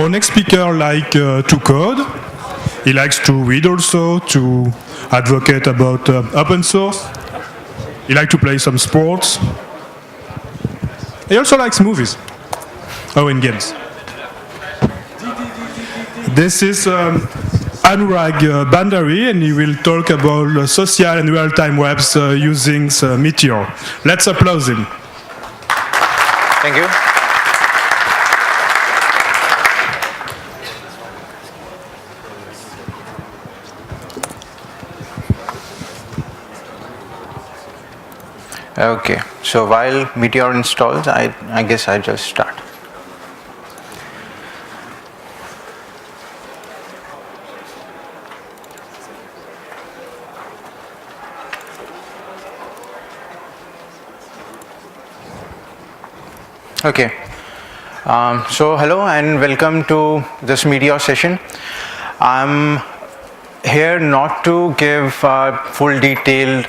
Our next speaker likes to code. He likes to read also, to advocate about open source. He likes to play some sports. He also likes movies. Oh, and games. This is Anurag Bhandari, and he will talk about social and real-time webs using Meteor. Let's applaud him. Thank you. Okay, so while Meteor installs, I guess I'll just start. Okay, so hello and welcome to this Meteor session. I'm here not to give a full detailed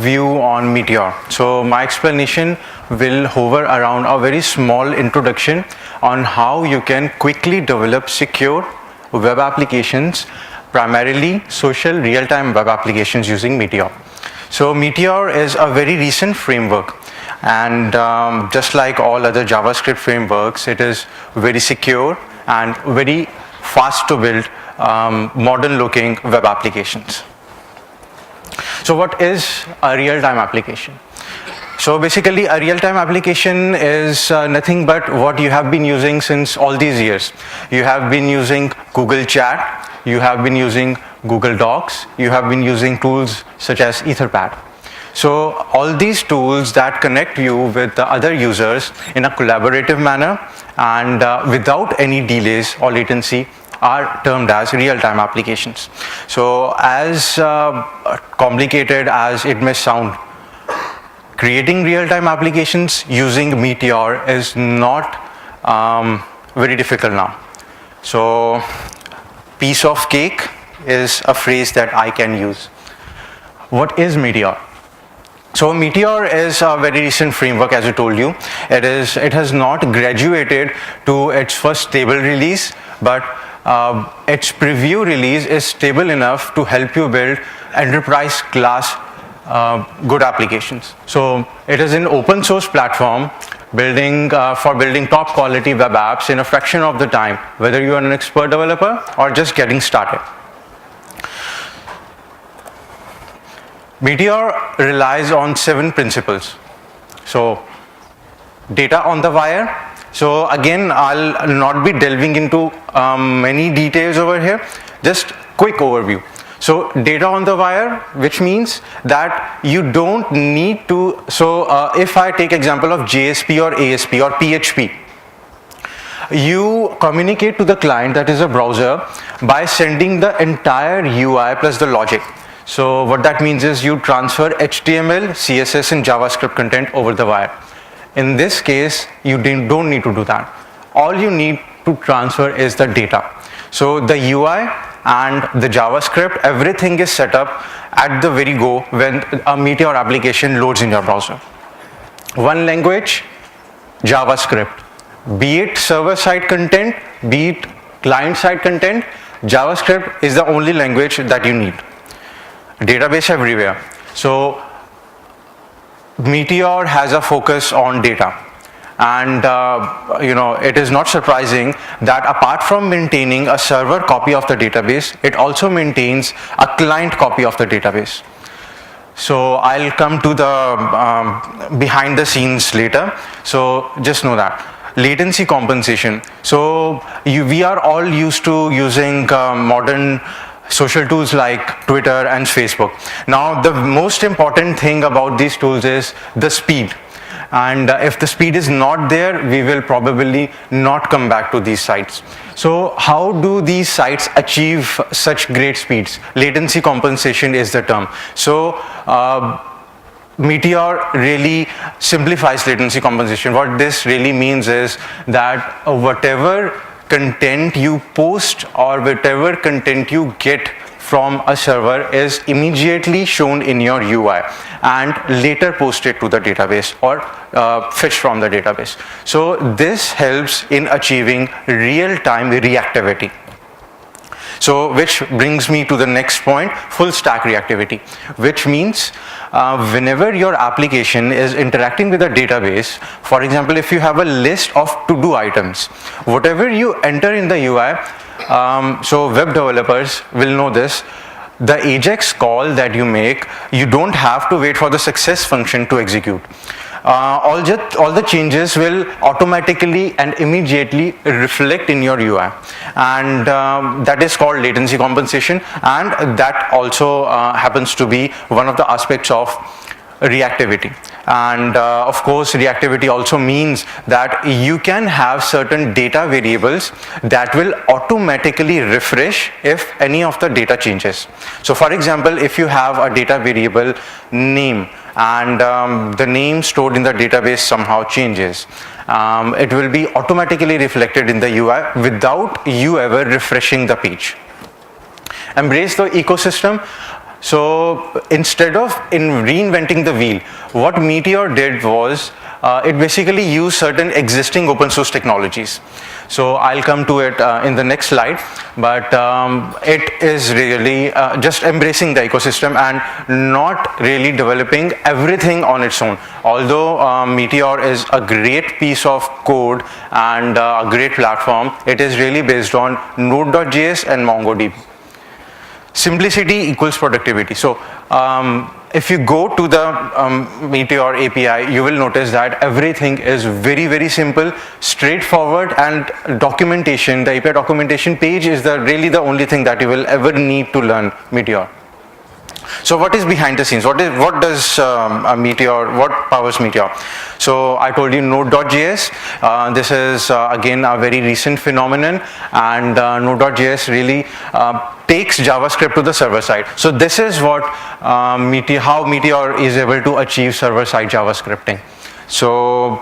view on Meteor. So my explanation will hover around a very small introduction on how you can quickly develop secure web applications, primarily social real-time web applications using Meteor. So Meteor is a very recent framework, and just like all other JavaScript frameworks, it is very secure and very fast to build modern looking web applications. So what is a real-time application? So basically a real-time application is nothing but what you have been using since all these years. You have been using Google Chat, you have been using Google Docs, you have been using tools such as Etherpad. So all these tools that connect you with the other users in a collaborative manner and without any delays or latency are termed as real-time applications. So as complicated as it may sound, creating real-time applications using Meteor is not very difficult now. So piece of cake is a phrase that I can use. What is Meteor? So Meteor is a very recent framework, as I told you. It has not graduated to its first stable release, but its preview release is stable enough to help you build enterprise class good applications. So it is an open source platform for building top quality web apps in a fraction of the time, whether you are an expert developer or just getting started. Meteor relies on 7 principles. So data on the wire. So again, I'll not be delving into many details over here, just quick overview. So data on the wire, which means that you don't need to, if I take example of JSP or ASP or PHP, you communicate to the client, that is a browser, by sending the entire UI plus the logic. So what that means is you transfer HTML, CSS and JavaScript content over the wire. In this case, you don't need to do that. All you need to transfer is the data. So the UI and the JavaScript, everything is set up at the very go when a Meteor application loads in your browser. One language, JavaScript. Be it server-side content, be it client-side content, JavaScript is the only language that you need. Database everywhere. So Meteor has a focus on data, and it is not surprising that apart from maintaining a server copy of the database, it also maintains a client copy of the database. So I'll come to the behind the scenes later, so just know that. Latency compensation. So we are all used to using modern social tools like Twitter and Facebook. Now the most important thing about these tools is the speed, and if the speed is not there, we will probably not come back to these sites. So how do these sites achieve such great speeds? Latency compensation is the term. So Meteor really simplifies latency compensation. What this really means is that whatever content you post or whatever content you get from a server is immediately shown in your UI and later posted to the database or fetched from the database. So this helps in achieving real-time reactivity. So which brings me to the next point, full stack reactivity, which means whenever your application is interacting with a database, for example, if you have a list of to-do items, whatever you enter in the UI, so web developers will know this, the AJAX call that you make, you don't have to wait for the success function to execute. All the changes will automatically and immediately reflect in your UI, and that is called latency compensation, and that also happens to be one of the aspects of reactivity. And of course, reactivity also means that you can have certain data variables that will automatically refresh if any of the data changes. So for example, if you have a data variable name and the name stored in the database somehow changes, it will be automatically reflected in the UI without you ever refreshing the page. Embrace the ecosystem. So instead of reinventing the wheel, what Meteor did was it basically used certain existing open source technologies. So I'll come to it in the next slide, but it is really just embracing the ecosystem and not really developing everything on its own. Although Meteor is a great piece of code and a great platform, it is really based on node.js and MongoDB. Simplicity equals productivity. So if you go to the Meteor API, you will notice that everything is very, very simple, straightforward, and documentation, the API documentation page is really the only thing that you will ever need to learn Meteor. So what is behind the scenes? What does Meteor, what powers Meteor? So I told you node.js. This is again a very recent phenomenon, and node.js really takes JavaScript to the server side. So this is what how Meteor is able to achieve server-side JavaScripting. So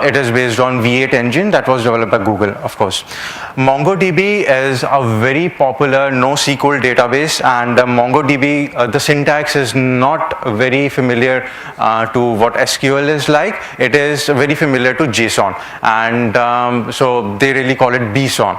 it is based on V8 engine that was developed by Google, of course. MongoDB is a very popular NoSQL database, and MongoDB, the syntax is not very familiar to what SQL is like. It is very familiar to JSON, and so they really call it BSON.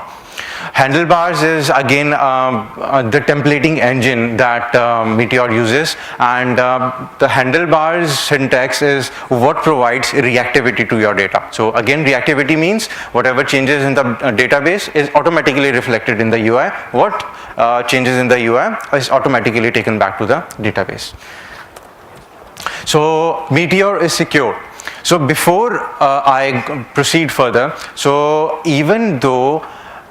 Handlebars is again the templating engine that Meteor uses, and the handlebars syntax is what provides reactivity to your data. So again, reactivity means whatever changes in the database is automatically reflected in the UI. What changes in the UI is automatically taken back to the database. So Meteor is secure. So before I proceed further, so even though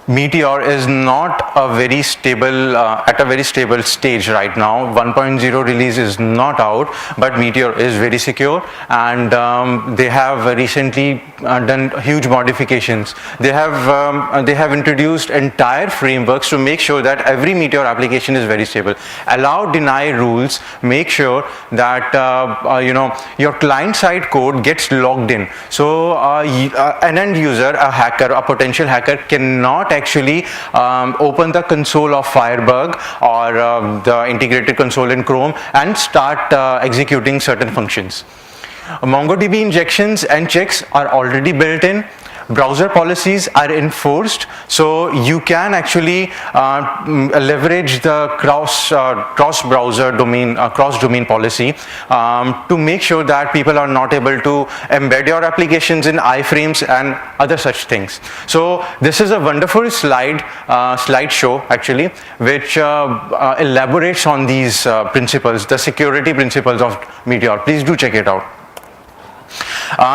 Meteor is not a very stable, at a very stable stage right now. 1.0 release is not out, but Meteor is very secure, and they have recently done huge modifications. They have introduced entire frameworks to make sure that every Meteor application is very stable. Allow deny rules make sure that your client-side code gets logged in. So an end user, a hacker, a potential hacker cannot actually open the console of Firebug or the integrated console in Chrome and start executing certain functions. MongoDB injections and checks are already built in. Browser policies are enforced, so you can actually leverage the cross-browser domain, cross-domain policy to make sure that people are not able to embed your applications in iframes and other such things. So this is a wonderful slideshow actually, which elaborates on these principles, the security principles of Meteor. Please do check it out.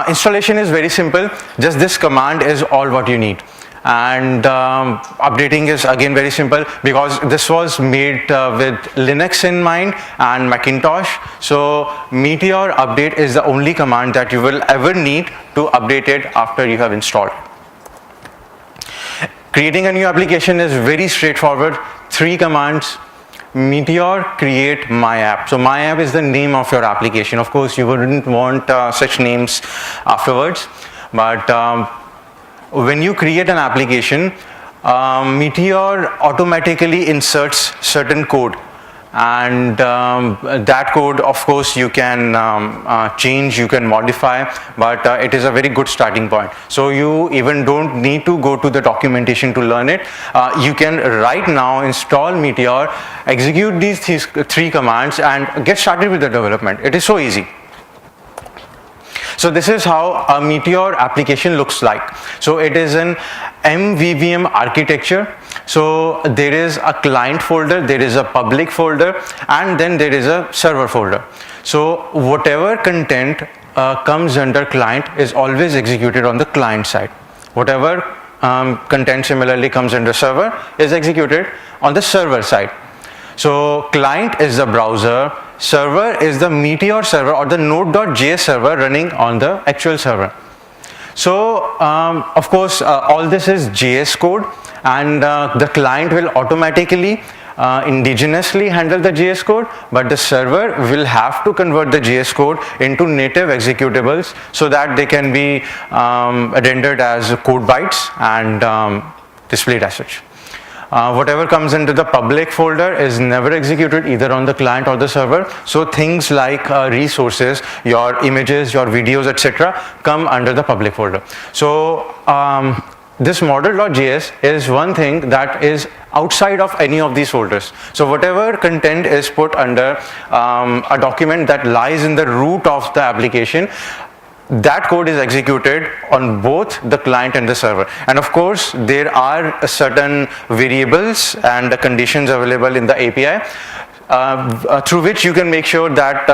Installation is very simple. Just this command is all what you need, and updating is again very simple because this was made with Linux in mind and Macintosh. So Meteor update is the only command that you will ever need to update it after you have installed. Creating a new application is very straightforward. 3 commands. Meteor create my app. So my app is the name of your application. Of course, you wouldn't want such names afterwards, but when you create an application, Meteor automatically inserts certain code, and that code, of course, you can change, you can modify, but it is a very good starting point. So you even don't need to go to the documentation to learn it. You can right now install Meteor, execute these three commands, and get started with the development. It is so easy. So this is how a Meteor application looks like. So it is an MVVM architecture. So there is a client folder, there is a public folder, and then there is a server folder. So whatever content comes under client is always executed on the client side. Whatever content similarly comes under server is executed on the server side. So client is the browser, server is the Meteor server or the node.js server running on the actual server. So of course all this is JS code, and the client will automatically indigenously handle the JS code, but the server will have to convert the JS code into native executables so that they can be rendered as code bytes and displayed as such. Whatever comes into the public folder is never executed either on the client or the server. So things like resources, your images, your videos, etc. come under the public folder. So this model.js is one thing that is outside of any of these folders. So whatever content is put under a document that lies in the root of the application, that code is executed on both the client and the server. And of course there are certain variables and conditions available in the API through which you can make sure that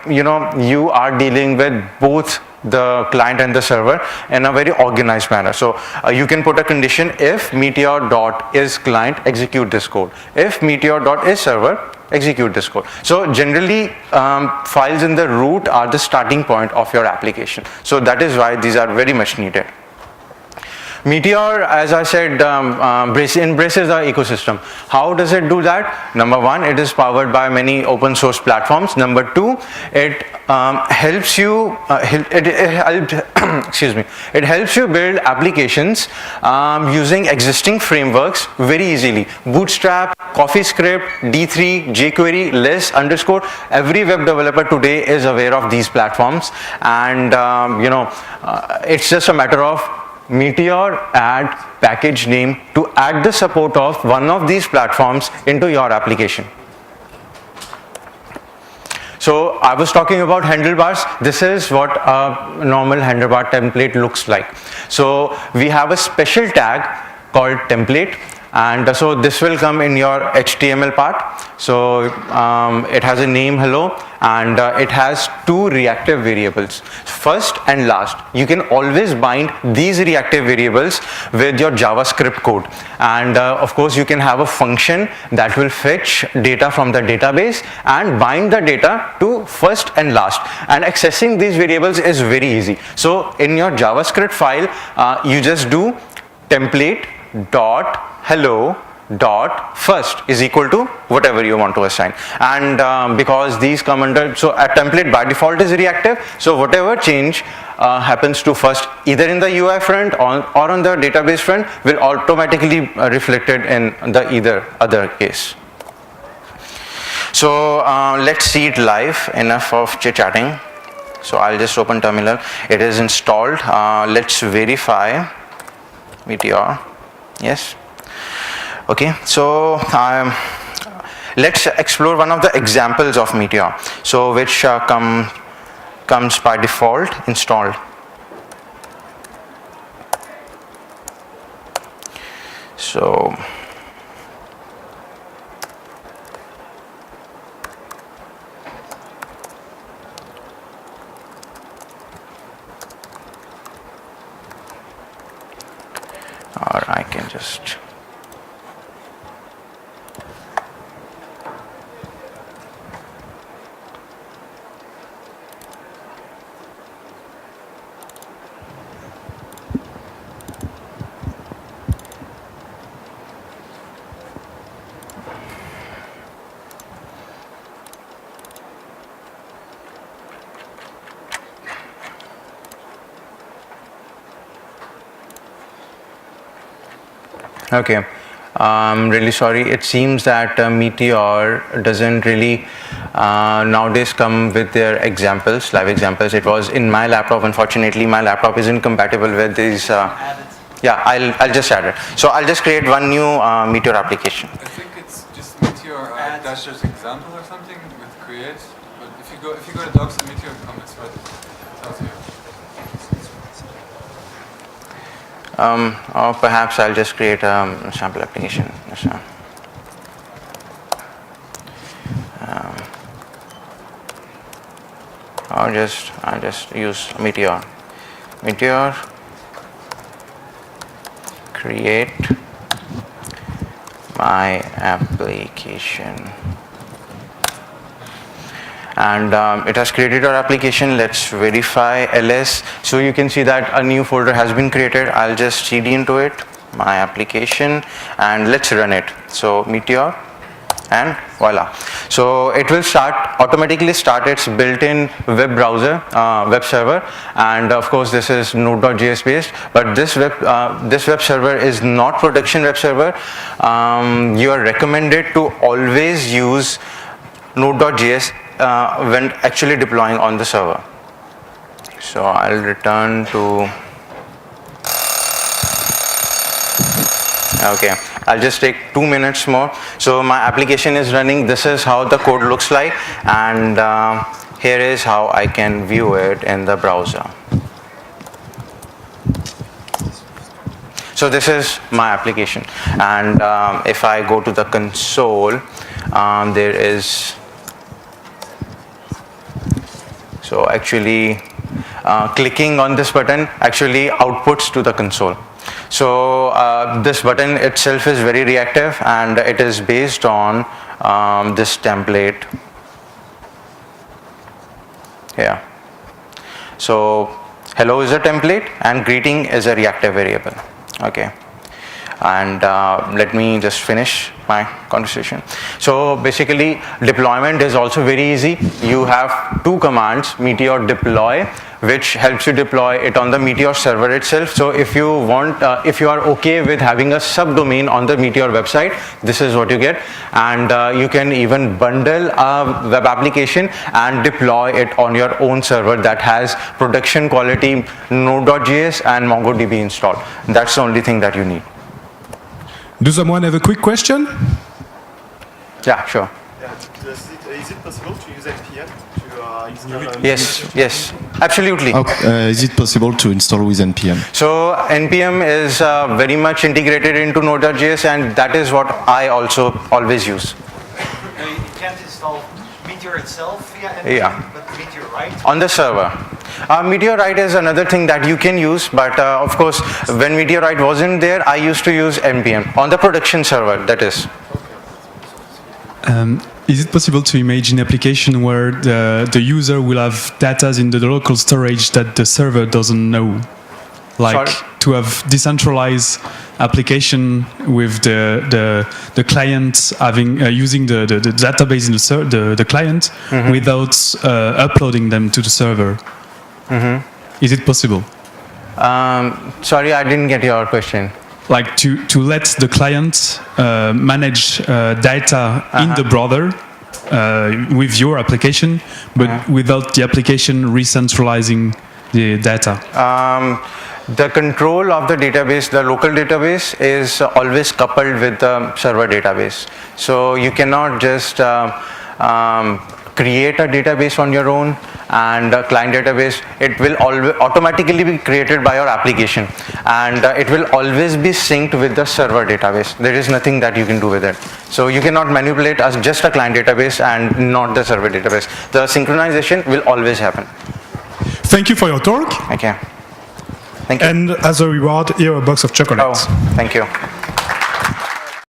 you are dealing with both the client and the server in a very organized manner. So you can put a condition: if meteor.isClient, execute this code; if meteor.isServer, execute this code. So generally files in the root are the starting point of your application. So that is why these are very much needed. Meteor, as I said, embraces the ecosystem. How does it do that? Number one, it is powered by many open source platforms. Number two, it helps you it helps you build applications using existing frameworks very easily. Bootstrap, CoffeeScript, D3, jQuery, less underscore. Every web developer today is aware of these platforms, and it's just a matter of Meteor add package name to add the support of one of these platforms into your application. So I was talking about handlebars. This is what a normal handlebar template looks like. So we have a special tag called template, and so this will come in your HTML part. So it has a name hello, and it has two reactive variables, first and last. You can always bind these reactive variables with your JavaScript code, and of course you can have a function that will fetch data from the database and bind the data to first and last, and accessing these variables is very easy. So in your JavaScript file you just do template dot hello dot first is equal to whatever you want to assign, and because these come under, so a template by default is reactive, so whatever change happens to first either in the UI front or on the database front will automatically reflected in the either other case. So let's see it live. Enough of chit chatting. So I'll just open terminal. It is installed. Let's verify Meteor. Yes. Okay, so let's explore one of the examples of Meteor, so which comes by default installed. So or I can just Okay. I'm really sorry. It seems that Meteor doesn't really nowadays come with their examples, live examples. It was in my laptop. Unfortunately, my laptop isn't compatible with these. Yeah, I'll just add it. So I'll just create one new Meteor application. I think it's just Meteor dash example or something with create. But if you go to docs and Meteor comments, right, it tells you. Or perhaps I'll just create a sample application. So, I'll just use Meteor. Meteor create my application. And it has created our application. Let's verify ls. So you can see that a new folder has been created. I'll just cd into it, my application, and let's run it. So Meteor, and voila. So it will automatically start its built-in web browser, web server, and of course this is node.js based. But this web server is not production web server. You are recommended to always use node.js when actually deploying on the server. So I'll return to, okay, I'll just take 2 minutes more. So my application is running. This is how the code looks like, and here is how I can view it in the browser. So this is my application, and if I go to the console, there is, so actually clicking on this button actually outputs to the console. So this button itself is very reactive, and it is based on this template here. So hello is a template and greeting is a reactive variable. Okay. And let me just finish my conversation. So basically deployment is also very easy. You have two commands, Meteor deploy, which helps you deploy it on the Meteor server itself. So if you want, if you are okay with having a subdomain on the Meteor website, this is what you get. And you can even bundle a web application and deploy it on your own server that has production quality node.js and MongoDB installed. That's the only thing that you need. Does someone have a quick question? Yeah, sure. Yeah, is it possible to use NPM to install? Yes, absolutely. Is it possible to install with NPM? So NPM is very much integrated into node.js, and that is what I also always use. You can't install Meteor itself via NPM, Yeah. but Meteor, right? On the server. Meteorite is another thing that you can use, but of course, when Meteorite wasn't there, I used to use NPM on the production server, that is. Is it possible to imagine an application where the user will have data in the local storage that the server doesn't know? Like to have decentralized application with the client having using the database in the client without uploading them to the server. Is it possible? Sorry, I didn't get your question. Like to let the client manage data in the browser with your application, but without the application re-centralizing the data. The control of the database, the local database, is always coupled with the server database. So you cannot just create a database on your own and a client database. It will automatically be created by your application, and it will always be synced with the server database. There is nothing that you can do with it. So you cannot manipulate as just a client database and not the server database. The synchronization will always happen. Thank you for your talk. Okay. Thank you. And as a reward, here a box of chocolates. Oh, thank you.